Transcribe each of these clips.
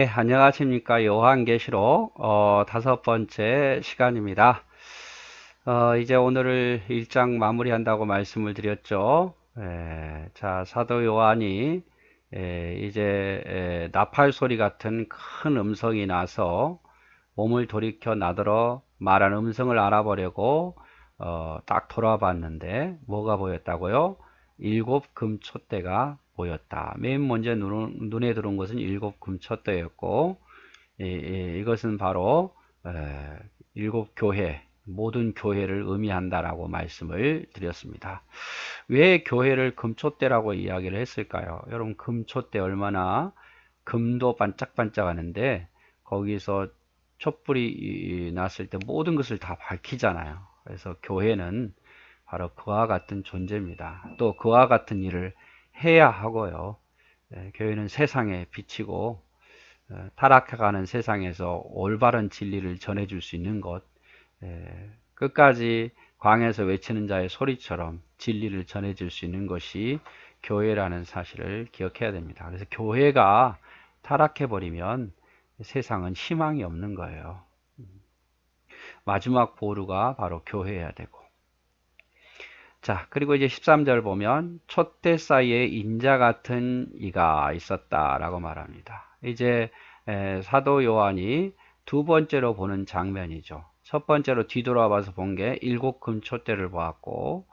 네, 안녕하십니까. 요한계시록 다섯 번째 시간입니다. 이제 오늘을 1장 마무리한다고 말씀을 드렸죠. 자, 사도 요한이 이제 나팔 소리 같은 큰 음성이 나서 몸을 돌이켜 나더러 말한 음성을 알아보려고 딱 돌아봤는데 뭐가 보였다고요? 일곱 금촛대가 보였다. 맨 먼저 눈에 들어온 것은 일곱 금촛대였고, 이것은 바로 일곱 교회, 모든 교회를 의미한다라고 말씀을 드렸습니다. 왜 교회를 금촛대라고 이야기를 했을까요? 여러분, 금촛대 얼마나 금도 반짝반짝 하는데 거기서 촛불이 났을 때 모든 것을 다 밝히잖아요. 그래서 교회는 바로 그와 같은 존재입니다. 또 그와 같은 일을 해야 하고요. 교회는 세상에 비치고 타락해가는 세상에서 올바른 진리를 전해줄 수 있는 것, 끝까지 광야에서 외치는 자의 소리처럼 진리를 전해줄 수 있는 것이 교회라는 사실을 기억해야 됩니다. 그래서 교회가 타락해버리면 세상은 희망이 없는 거예요. 마지막 보루가 바로 교회여야 되고. 자, 그리고 이제 13절 보면 촛대 사이에 인자 같은 이가 있었다라고 말합니다. 이제 사도 요한이 두 번째로 보는 장면이죠. 첫 번째로 뒤돌아봐서 본 게 일곱 금 촛대를 보았고,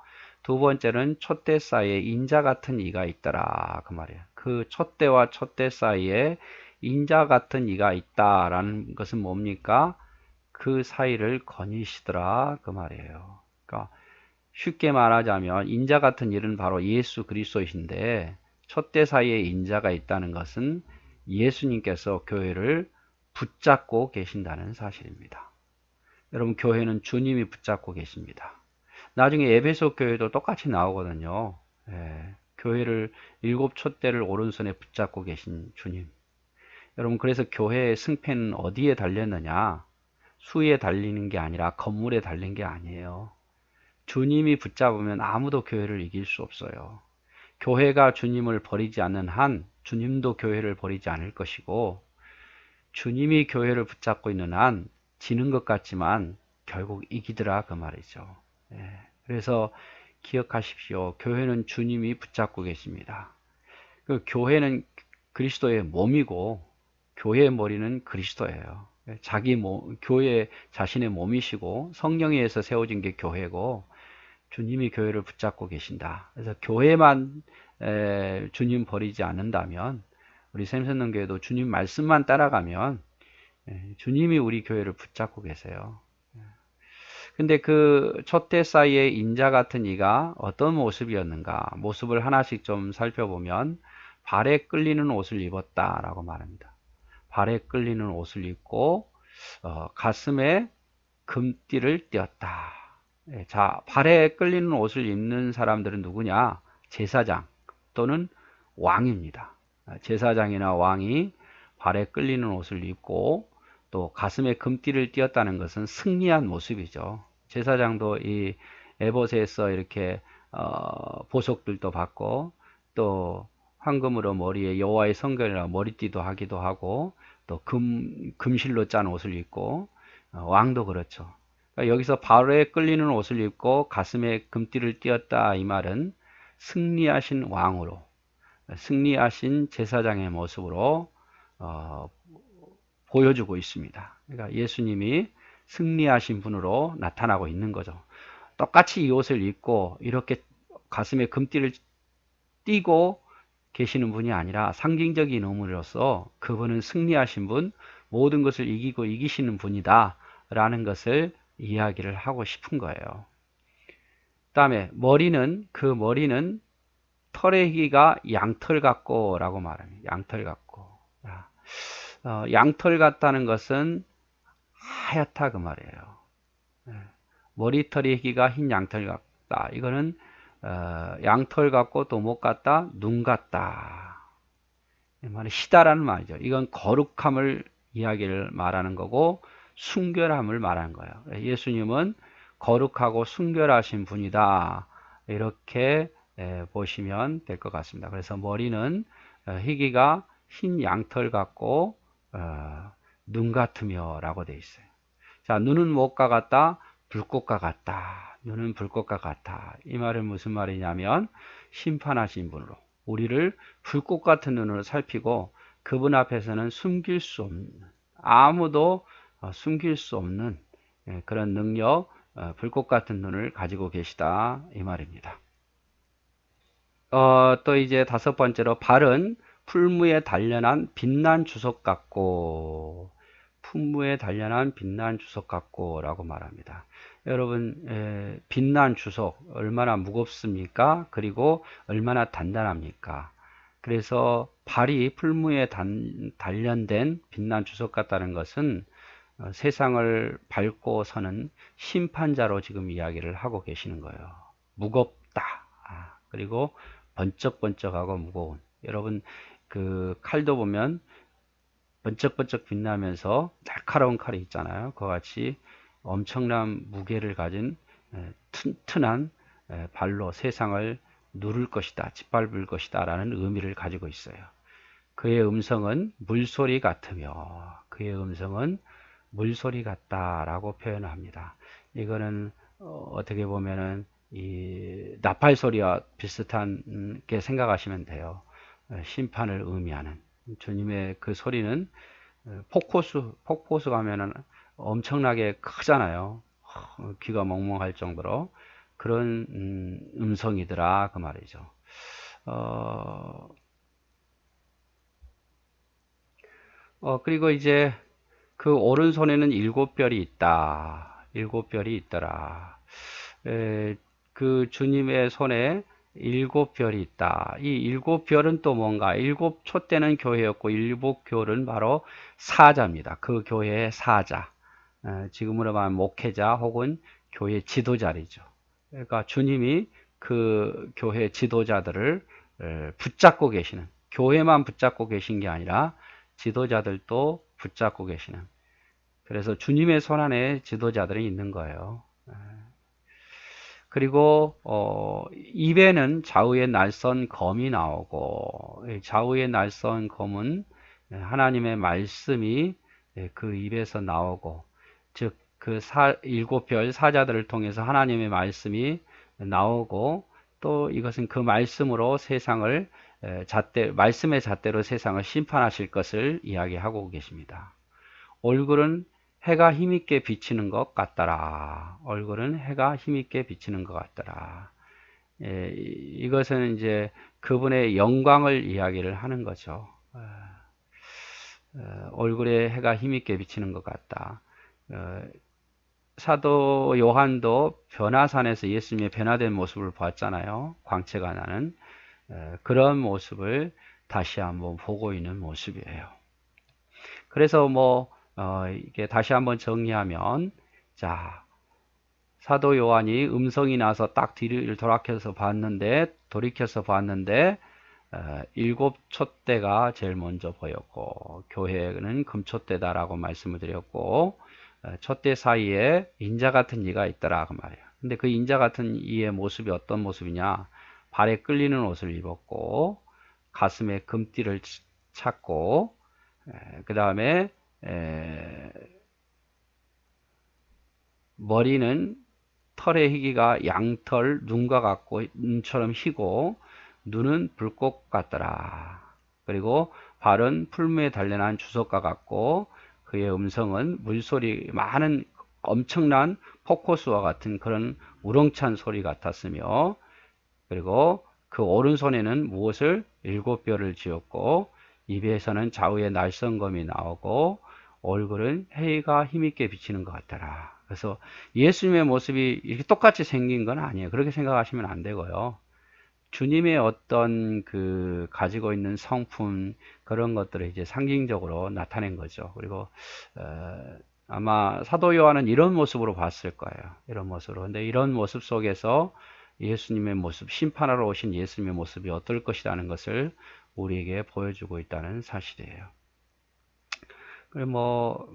두 번째는 촛대 사이에 인자 같은 이가 있더라 그 말이에요. 그 촛대와 촛대 사이에 인자 같은 이가 있다라는 것은 뭡니까? 그 사이를 거니시더라 그 말이에요. 그러니까 쉽게 말하자면 인자 같은 일은 바로 예수 그리스도이신데, 촛대 사이에 인자가 있다는 것은 예수님께서 교회를 붙잡고 계신다는 사실입니다. 여러분, 교회는 주님이 붙잡고 계십니다. 나중에 에베소 교회도 똑같이 나오거든요. 교회를 일곱 촛대를 오른손에 붙잡고 계신 주님. 여러분, 그래서 교회의 승패는 어디에 달렸느냐? 수에 달리는 게 아니라 건물에 달린 게 아니에요. 주님이 붙잡으면 아무도 교회를 이길 수 없어요. 교회가 주님을 버리지 않는 한 주님도 교회를 버리지 않을 것이고, 주님이 교회를 붙잡고 있는 한 지는 것 같지만 결국 이기더라 그 말이죠. 그래서 기억하십시오. 교회는 주님이 붙잡고 계십니다. 그 교회는 그리스도의 몸이고 교회의 머리는 그리스도예요. 교회 자신의 몸이시고 성령에 의해서 세워진 게 교회고, 주님이 교회를 붙잡고 계신다. 그래서 교회만 주님 버리지 않는다면, 우리 샘선동 교회도 주님 말씀만 따라가면 주님이 우리 교회를 붙잡고 계세요. 근데 그 촛대 사이에 인자 같은 이가 어떤 모습이었는가? 모습을 하나씩 좀 살펴보면 발에 끌리는 옷을 입었다라고 말합니다. 발에 끌리는 옷을 입고 가슴에 금띠를 띄었다. 자, 발에 끌리는 옷을 입는 사람들은 누구냐? 제사장 또는 왕입니다. 제사장이나 왕이 발에 끌리는 옷을 입고 또 가슴에 금띠를 띄었다는 것은 승리한 모습이죠. 제사장도 이 에봇에서 이렇게 보석들도 받고, 또 황금으로 머리에 여호와의 성결이라 머리띠도 하기도 하고, 또 금실로 짠 옷을 입고, 왕도 그렇죠. 그러니까 여기서 발에 끌리는 옷을 입고 가슴에 금띠를 띄었다, 이 말은 승리하신 왕으로, 승리하신 제사장의 모습으로 보여주고 있습니다. 그러니까 예수님이 승리하신 분으로 나타나고 있는 거죠. 똑같이 이 옷을 입고 이렇게 가슴에 금띠를 띄고 계시는 분이 아니라 상징적인 의미로서 그분은 승리하신 분, 모든 것을 이기고 이기시는 분이다 라는 것을 이야기를 하고 싶은 거예요. 그 다음에 그 머리는 털의 희가 양털 같고 라고 말합니다. 양털 같고. 양털 같다는 것은 하얗다 그 말이에요. 머리털의 희가 흰 양털 같다. 이거는 양털 같고 또 못 같다, 눈 같다. 희다라는 말이죠. 이건 거룩함을 이야기를 말하는 거고 순결함을 말하는 거예요. 예수님은 거룩하고 순결하신 분이다. 이렇게 보시면 될 것 같습니다. 그래서 머리는 희기가 흰 양털 같고 눈 같으며 라고 되어 있어요. 자, 눈은 무엇과 같다? 불꽃과 같다. 눈은 불꽃과 같다. 이 말은 무슨 말이냐면 심판하신 분으로 우리를 불꽃 같은 눈으로 살피고 그분 앞에서는 숨길 수 없는, 아무도 숨길 수 없는 그런 능력, 불꽃 같은 눈을 가지고 계시다 이 말입니다. 또 이제 다섯 번째로 발은 풀무에 단련한 빛난 주석 같고, 풀무에 단련한 빛난 주석 같고 라고 말합니다. 여러분, 빛난 주석 얼마나 무겁습니까? 그리고 얼마나 단단합니까? 그래서 발이 풀무에 단련된 빛난 주석 같다는 것은 세상을 밟고 서는 심판자로 지금 이야기를 하고 계시는 거예요. 무겁다. 그리고 번쩍번쩍하고 무거운. 여러분, 그 칼도 보면 번쩍번쩍 빛나면서 날카로운 칼이 있잖아요. 그와 같이 엄청난 무게를 가진 튼튼한 발로 세상을 누를 것이다, 짓밟을 것이다 라는 의미를 가지고 있어요. 그의 음성은 물소리 같으며 그의 음성은 물소리 같다라고 표현합니다. 이거는 어떻게 보면은 이 나팔 소리와 비슷한 게 생각하시면 돼요. 심판을 의미하는 주님의 그 소리는 폭포수 가면은 엄청나게 크잖아요. 귀가 멍멍할 정도로 그런 음성이더라 그 말이죠. 그리고 이제 그 오른손에는 일곱 별이 있다. 일곱 별이 있더라. 그 주님의 손에 일곱 별이 있다. 이 일곱 별은 또 뭔가? 일곱 촛대는 교회였고 일곱 별은 바로 사자입니다. 그 교회의 사자. 지금으로 말하면 목회자 혹은 교회 지도자리죠. 그러니까 주님이 그 교회 지도자들을 붙잡고 계시는, 교회만 붙잡고 계신 게 아니라 지도자들도 붙잡고 계시는, 그래서 주님의 손 안에 지도자들이 있는 거예요. 그리고 입에는 좌우의 날선 검이 나오고, 좌우의 날선 검은 하나님의 말씀이 그 입에서 나오고, 즉 그 일곱 별 사자들을 통해서 하나님의 말씀이 나오고, 또 이것은 그 말씀으로 세상을 말씀의 잣대로 세상을 심판하실 것을 이야기하고 계십니다. 얼굴은 해가 힘있게 비치는 것 같더라. 얼굴은 해가 힘있게 비치는 것 같더라. 이것은 이제 그분의 영광을 이야기를 하는 거죠. 얼굴에 해가 힘있게 비치는 것 같다. 사도 요한도 변화산에서 예수님의 변화된 모습을 봤잖아요. 광채가 나는 그런 모습을 다시 한번 보고 있는 모습이에요. 그래서 이게 다시 한번 정리하면, 자, 사도 요한이 음성이 나서 딱 뒤를 돌이켜서 봤는데, 일곱 촛대가 제일 먼저 보였고, 교회는 금촛대다라고 말씀을 드렸고, 촛대 사이에 인자 같은 이가 있더라 그 말이에요. 근데 그 인자 같은 이의 모습이 어떤 모습이냐? 발에 끌리는 옷을 입었고, 가슴에 금띠를 찼고, 그 다음에 머리는 털의 희기가 양털 눈과 같고 눈처럼 희고 눈은 불꽃 같더라. 그리고 발은 풀무에 단련한 주석과 같고 그의 음성은 물소리 많은 엄청난 폭포수와 같은 그런 우렁찬 소리 같았으며, 그리고 그 오른손에는 무엇을 일곱 별을 지었고 입에서는 좌우의 날성검이 나오고 얼굴은 해가 힘있게 비치는 것 같더라. 그래서 예수님의 모습이 이렇게 똑같이 생긴 건 아니에요. 그렇게 생각하시면 안 되고요. 주님의 어떤 그 가지고 있는 성품 그런 것들을 이제 상징적으로 나타낸 거죠. 그리고 아마 사도 요한은 이런 모습으로 봤을 거예요. 이런 모습으로. 근데 이런 모습 속에서 예수님의 모습, 심판하러 오신 예수님의 모습이 어떨 것이라는 것을 우리에게 보여주고 있다는 사실이에요. 그리고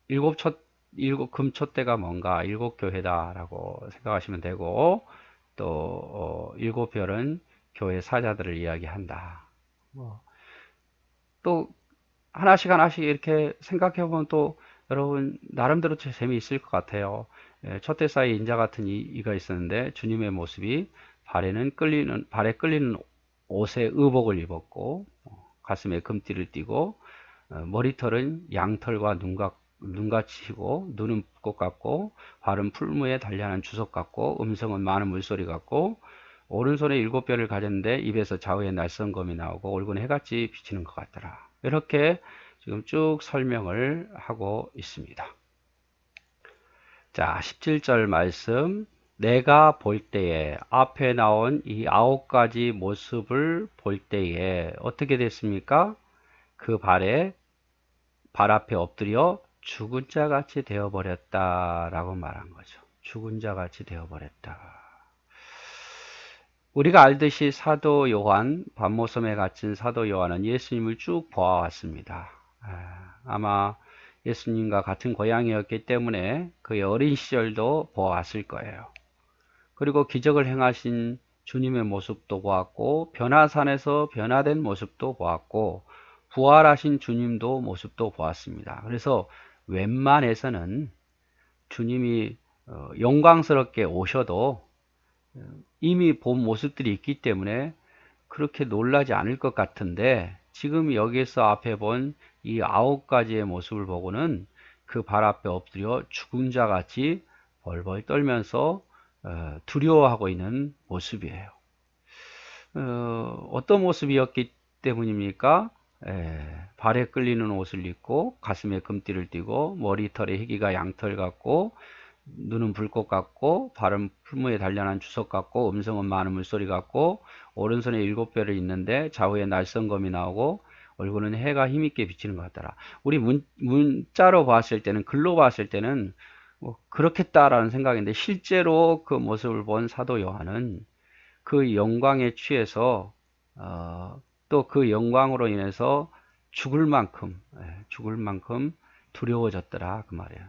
일곱 금촛대가 뭔가? 일곱 교회다라고 생각하시면 되고, 또 일곱 별은 교회 사자들을 이야기한다. 또 하나씩 하나씩 이렇게 생각해 보면 또 여러분 나름대로 재미있을 것 같아요. 첫대 사이 인자 같은 이가 있었는데 주님의 모습이 발에 끌리는 옷에 의복을 입었고 가슴에 금띠를 띠고 머리털은 양털과 눈같이고 눈은 붓것 같고 발은 풀무에 단련한 주석 같고 음성은 많은 물소리 같고 오른손에 7뼈를 가졌는데 입에서 좌우에 날선검이 나오고 얼굴은 해같이 비치는 것 같더라. 이렇게 지금 쭉 설명을 하고 있습니다. 자, 17절 말씀. 내가 볼 때에 앞에 나온 이 9가지 모습을 볼 때에 어떻게 됐습니까? 그 발 앞에 엎드려 죽은 자 같이 되어버렸다라고 말한 거죠. 죽은 자 같이 되어버렸다. 우리가 알듯이 사도 요한, 반모섬에 갇힌 사도 요한은 예수님을 쭉 보아왔습니다. 아마 예수님과 같은 고향이었기 때문에 그의 어린 시절도 보아왔을 거예요. 그리고 기적을 행하신 주님의 모습도 보았고 변화산에서 변화된 모습도 보았고 부활하신 주님도 모습도 보았습니다. 그래서 웬만해서는 주님이 영광스럽게 오셔도 이미 본 모습들이 있기 때문에 그렇게 놀라지 않을 것 같은데 지금 여기서 앞에 본 이 9가지의 모습을 보고는 그 발 앞에 엎드려 죽은 자 같이 벌벌 떨면서 두려워하고 있는 모습이에요. 어떤 모습이었기 때문입니까? 발에 끌리는 옷을 입고 가슴에 금띠를 띠고 머리털에 희기가 양털 같고 눈은 불꽃 같고 발은 풀무에 단련한 주석 같고 음성은 많은 물소리 같고 오른손에 7뼈를 있는데 좌우에 날선검이 나오고 얼굴은 해가 힘있게 비치는 것 같더라. 우리 문자로 봤을 때는 글로 봤을 때는 뭐 그렇겠다라는 생각인데 실제로 그 모습을 본 사도 요한은 그 영광에 취해서 또 그 영광으로 인해서 죽을 만큼 두려워졌더라 그 말이에요.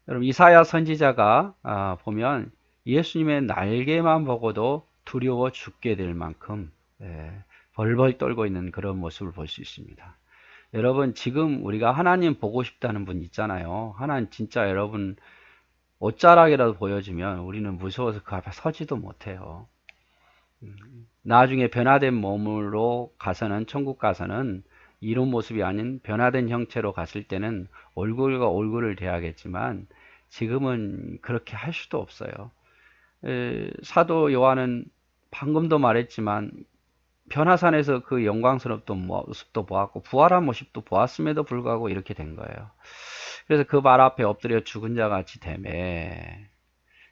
여러분 이사야 선지자가 보면 예수님의 날개만 보고도 두려워 죽게 될 만큼 벌벌 떨고 있는 그런 모습을 볼 수 있습니다. 여러분 지금 우리가 하나님 보고 싶다는 분 있잖아요. 하나님 진짜 여러분 옷자락이라도 보여주면 우리는 무서워서 그 앞에 서지도 못해요. 나중에 변화된 몸으로 가서는 천국 가서는 이런 모습이 아닌 변화된 형체로 갔을 때는 얼굴과 얼굴을 대하겠지만 지금은 그렇게 할 수도 없어요. 사도 요한은 방금도 말했지만 변화산에서 그 영광스럽던 모습도 보았고 부활한 모습도 보았음에도 불구하고 이렇게 된 거예요. 그래서 그 발 앞에 엎드려 죽은 자 같이 되매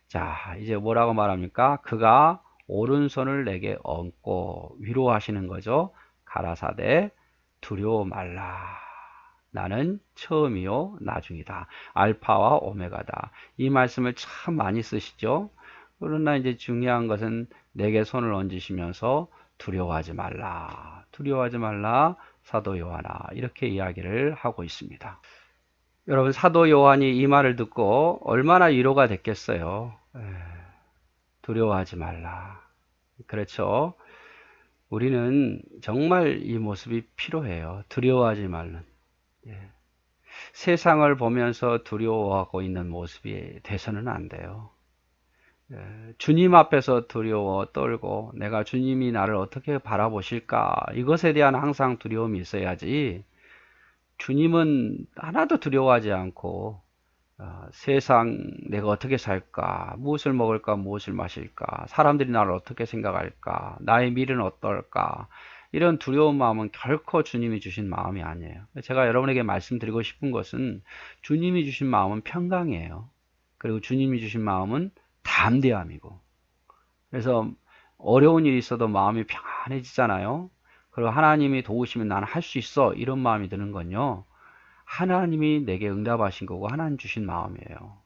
자 이제 뭐라고 말합니까? 그가 오른손을 내게 얹고 위로하시는 거죠. 가라사대 두려워 말라. 나는 처음이요 나중이다. 알파와 오메가다. 이 말씀을 참 많이 쓰시죠. 그러나 이제 중요한 것은 내게 손을 얹으시면서 두려워하지 말라. 두려워하지 말라. 사도 요한아. 이렇게 이야기를 하고 있습니다. 여러분 사도 요한이 이 말을 듣고 얼마나 위로가 됐겠어요. 두려워하지 말라. 그렇죠. 우리는 정말 이 모습이 필요해요. 두려워하지 말는. 세상을 보면서 두려워하고 있는 모습이 돼서는 안 돼요. 주님 앞에서 두려워 떨고 내가 주님이 나를 어떻게 바라보실까 이것에 대한 항상 두려움이 있어야지 주님은 하나도 두려워하지 않고 세상 내가 어떻게 살까 무엇을 먹을까 무엇을 마실까 사람들이 나를 어떻게 생각할까 나의 미래는 어떨까 이런 두려운 마음은 결코 주님이 주신 마음이 아니에요. 제가 여러분에게 말씀드리고 싶은 것은 주님이 주신 마음은 평강이에요. 그리고 주님이 주신 마음은 담대함이고 그래서 어려운 일이 있어도 마음이 평안해지잖아요. 그리고 하나님이 도우시면 나는 할 수 있어 이런 마음이 드는 건요. 하나님이 내게 응답하신 거고 하나님 주신 마음이에요.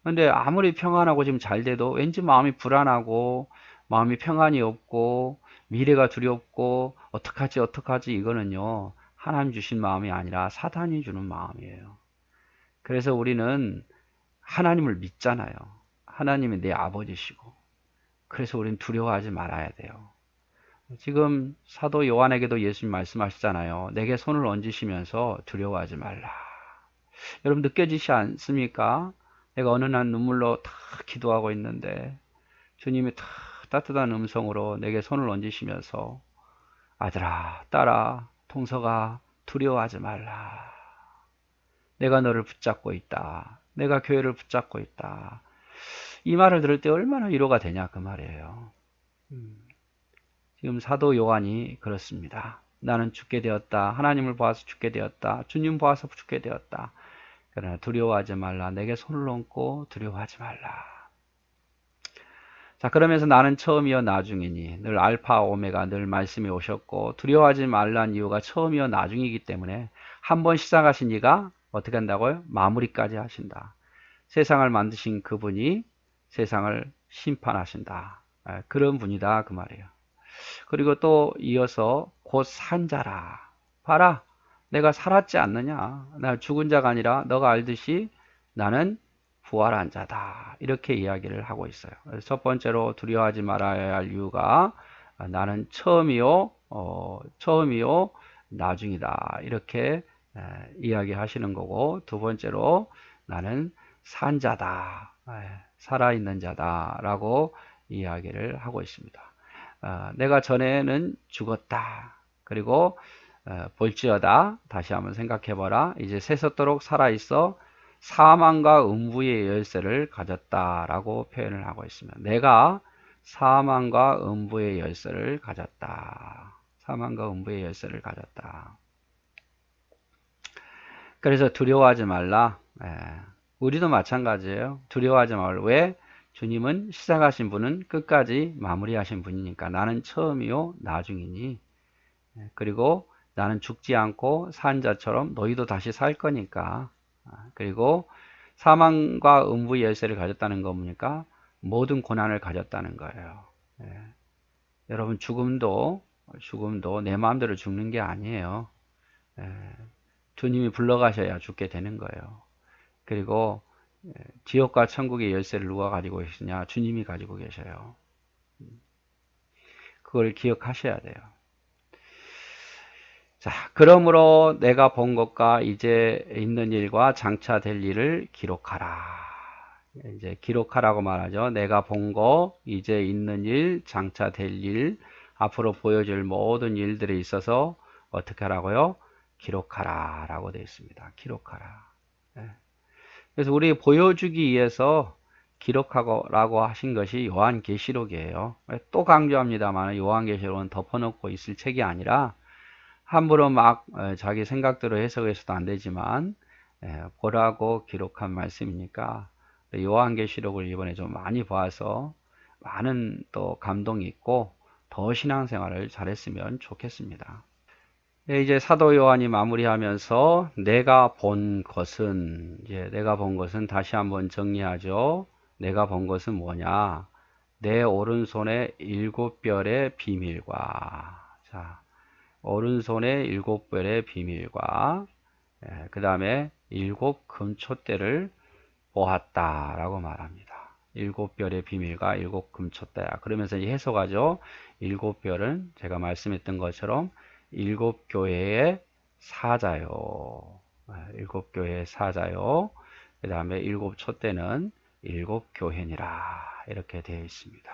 근데 아무리 평안하고 지금 잘 돼도 왠지 마음이 불안하고 마음이 평안이 없고 미래가 두렵고 어떡하지 이거는요. 하나님 주신 마음이 아니라 사단이 주는 마음이에요. 그래서 우리는 하나님을 믿잖아요. 하나님이 내 아버지시고 그래서 우리는 두려워하지 말아야 돼요. 지금 사도 요한에게도 예수님 말씀하시잖아요. 내게 손을 얹으시면서 두려워하지 말라. 여러분 느껴지지 않습니까? 내가 어느 날 눈물로 다 기도하고 있는데 주님이 다 따뜻한 음성으로 내게 손을 얹으시면서 아들아, 딸아, 동서가 두려워하지 말라. 내가 너를 붙잡고 있다. 내가 교회를 붙잡고 있다. 이 말을 들을 때 얼마나 위로가 되냐 그 말이에요. 지금 사도 요한이 그렇습니다. 나는 죽게 되었다. 하나님을 보아서 죽게 되었다. 주님 보아서 죽게 되었다. 그러나 두려워하지 말라. 내게 손을 얹고 두려워하지 말라. 자, 그러면서 나는 처음이요 나중이니 늘 알파 오메가 늘 말씀이 오셨고 두려워하지 말라는 이유가 처음이요 나중이기 때문에 한번 시작하신 이가 어떻게 한다고요? 마무리까지 하신다. 세상을 만드신 그분이 세상을 심판하신다. 그런 분이다 그 말이에요. 그리고 또 이어서 곧 산자라. 봐라, 내가 살았지 않느냐. 나 죽은 자가 아니라 너가 알듯이 나는 부활한 자다. 이렇게 이야기를 하고 있어요. 첫 번째로 두려워하지 말아야 할 이유가 나는 처음이요 나중이다. 이렇게 이야기하시는 거고, 두 번째로 나는 산 자다. 살아있는 자다. 라고 이야기를 하고 있습니다. 내가 전에는 죽었다. 그리고 볼지어다 다시 한번 생각해봐라. 이제 새솟도록 살아있어 사망과 음부의 열쇠를 가졌다라고 표현을 하고 있습니다. 내가 사망과 음부의 열쇠를 가졌다. 사망과 음부의 열쇠를 가졌다. 그래서 두려워하지 말라. 우리도 마찬가지예요. 두려워하지 말라. 왜? 주님은 시작하신 분은 끝까지 마무리하신 분이니까. 나는 처음이요 나중이니. 그리고 나는 죽지 않고 산 자처럼 너희도 다시 살 거니까. 그리고 사망과 음부의 열쇠를 가졌다는 거 뭡니까? 모든 고난을 가졌다는 거예요. 여러분 죽음도 내 마음대로 죽는 게 아니에요. 주님이 불러가셔야 죽게 되는 거예요. 그리고 지옥과 천국의 열쇠를 누가 가지고 계시냐? 주님이 가지고 계셔요. 그걸 기억하셔야 돼요. 자, 그러므로 내가 본 것과 이제 있는 일과 장차 될 일을 기록하라. 이제 기록하라고 말하죠. 내가 본 거, 이제 있는 일, 장차 될 일, 앞으로 보여줄 모든 일들에 있어서 어떻게 하라고요? 기록하라 라고 되어 있습니다. 기록하라. 그래서 우리 보여주기 위해서 기록하라고 하신 것이 요한계시록이에요. 또 강조합니다만 요한계시록은 덮어놓고 있을 책이 아니라 함부로 막 자기 생각대로 해석해서도 안 되지만 보라고 기록한 말씀이니까 요한계시록을 이번에 좀 많이 봐서 많은 또 감동이 있고 더 신앙생활을 잘했으면 좋겠습니다. 이제 사도 요한이 마무리하면서 내가 본 것은 다시 한번 정리하죠. 내가 본 것은 뭐냐? 내 오른손의 7별의 비밀과 오른손의 7별의 비밀과 그 다음에 7금촛대를 보았다라고 말합니다. 7별의 비밀과 7금촛대야. 그러면서 이제 해석하죠. 7별은 제가 말씀했던 것처럼 7교회의 사자요. 7교회의 사자요. 그 다음에 7촛대는 7교회니라. 이렇게 되어 있습니다.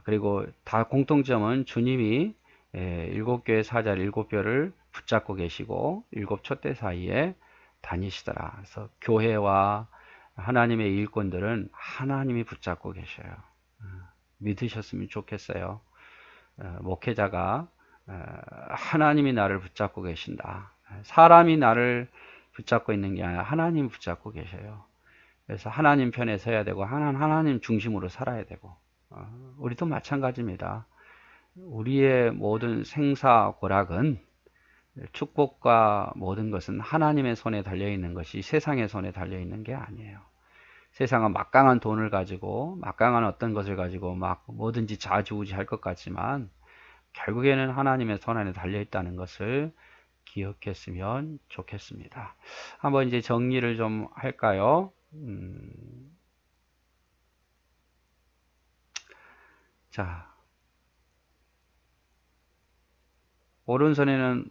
그리고 다 공통점은 주님이 7교회 사자 7별을 붙잡고 계시고 7촛대 사이에 다니시더라. 그래서 교회와 하나님의 일꾼들은 하나님이 붙잡고 계셔요. 믿으셨으면 좋겠어요. 목회자가 하나님이 나를 붙잡고 계신다. 사람이 나를 붙잡고 있는 게 아니라 하나님이 붙잡고 계셔요. 그래서 하나님 편에 서야 되고 하나님 중심으로 살아야 되고 우리도 마찬가지입니다. 우리의 모든 생사고락은 축복과 모든 것은 하나님의 손에 달려있는 것이 세상의 손에 달려있는 게 아니에요. 세상은 막강한 돈을 가지고 막강한 어떤 것을 가지고 막 뭐든지 좌지우지 할 것 같지만 결국에는 하나님의 손 안에 달려있다는 것을 기억했으면 좋겠습니다. 한번 이제 정리를 좀 할까요? 자, 오른손에는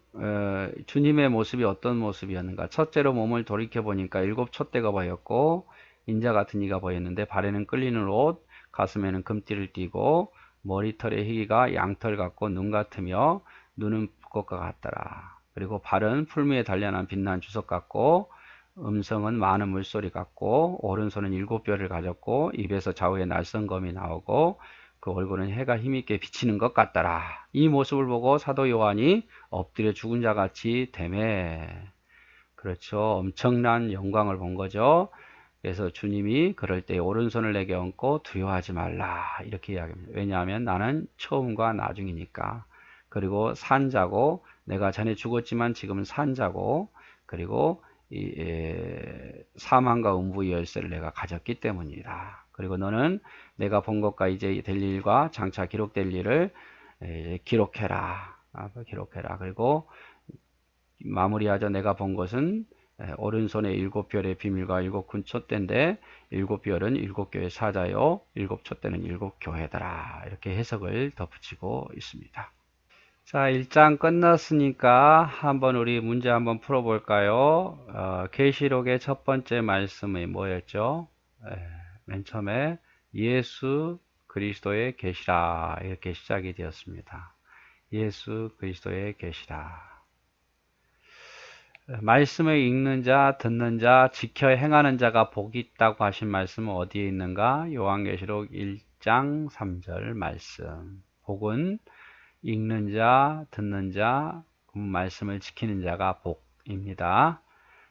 주님의 모습이 어떤 모습이었는가? 첫째로 몸을 돌이켜 보니까 7 촛대가 보였고 인자 같은 이가 보였는데 발에는 끌리는 옷, 가슴에는 금띠를 띠고 머리털의 희기가 양털 같고 눈 같으며 눈은 붓것과 같더라. 그리고 발은 풀무에 단련한 빛난 주석 같고 음성은 많은 물소리 같고 오른손은 7 뼈를 가졌고 입에서 좌우에 날성검이 나오고 그 얼굴은 해가 힘있게 비치는 것 같더라. 이 모습을 보고 사도 요한이 엎드려 죽은 자 같이 되매. 그렇죠. 엄청난 영광을 본 거죠. 그래서 주님이 그럴 때 오른손을 내게 얹고 두려워하지 말라 이렇게 이야기합니다. 왜냐하면 나는 처음과 나중이니까. 그리고 산자고 내가 전에 죽었지만 지금은 산자고 그리고 사망과 음부의 열쇠를 내가 가졌기 때문이다. 그리고 너는 내가 본 것과 이제 될 일과 장차 기록될 일을 기록해라. 기록해라. 그리고 마무리하자. 내가 본 것은 오른손에 7 별의 비밀과 7 군촛대인데 7 별은 7 교회 사자요 7 촛대는 7 교회더라. 이렇게 해석을 덧붙이고 있습니다. 자, 1장 끝났으니까 한번 우리 문제 한번 풀어볼까요? 계시록의 첫 번째 말씀이 뭐였죠? 맨 처음에 예수 그리스도의 계시라 이렇게 시작이 되었습니다. 예수 그리스도의 계시라. 말씀을 읽는 자, 듣는 자, 지켜 행하는 자가 복이 있다고 하신 말씀은 어디에 있는가? 요한계시록 1장 3절 말씀. 복은 읽는 자, 듣는 자, 말씀을 지키는 자가 복입니다.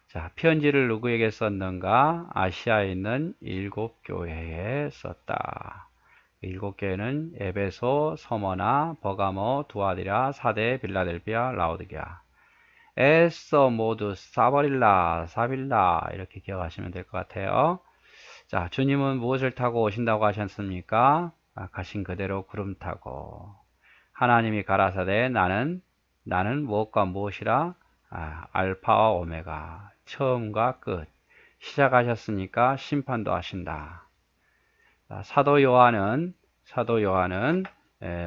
자, 편지를 누구에게 썼는가? 아시아에 있는 7 교회에 썼다. 7 교회는 에베소, 서머나, 버가모, 두아디라, 사대, 빌라델비아, 라오디게아. 애써 모두 사버릴라, 사빌라 이렇게 기억하시면 될 것 같아요. 자, 주님은 무엇을 타고 오신다고 하셨습니까? 가신 그대로 구름 타고. 하나님이 가라사대 나는 무엇과 무엇이라? 알파와 오메가, 처음과 끝. 시작하셨으니까 심판도 하신다. 사도 요한은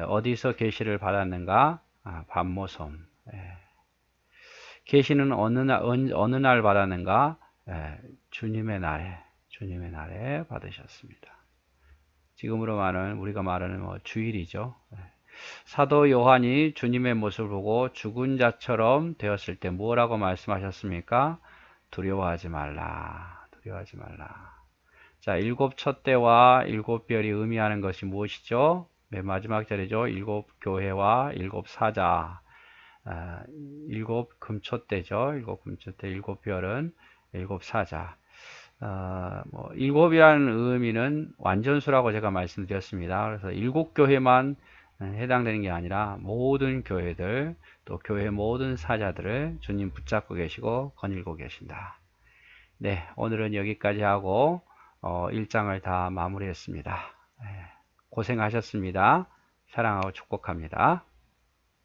어디서 계시를 받았는가? 반모섬. 계시는 어느 날 받았는가? 주님의 날에 받으셨습니다. 지금으로 우리가 말하는 주일이죠. 사도 요한이 주님의 모습을 보고 죽은 자처럼 되었을 때 뭐라고 말씀하셨습니까? 두려워하지 말라. 두려워하지 말라. 자, 7 촛대와 7 별이 의미하는 것이 무엇이죠? 맨 마지막 절이죠. 7 교회와 7 사자. 7 금촛대죠. 7 금촛대, 7 별은 7 사자. 7이라는 의미는 완전수라고 제가 말씀드렸습니다. 그래서 7 교회만 해당되는 게 아니라 모든 교회들, 또 교회 모든 사자들을 주님 붙잡고 계시고 거닐고 계신다. 네, 오늘은 여기까지 하고 1장을 다 마무리했습니다. 고생하셨습니다. 사랑하고 축복합니다.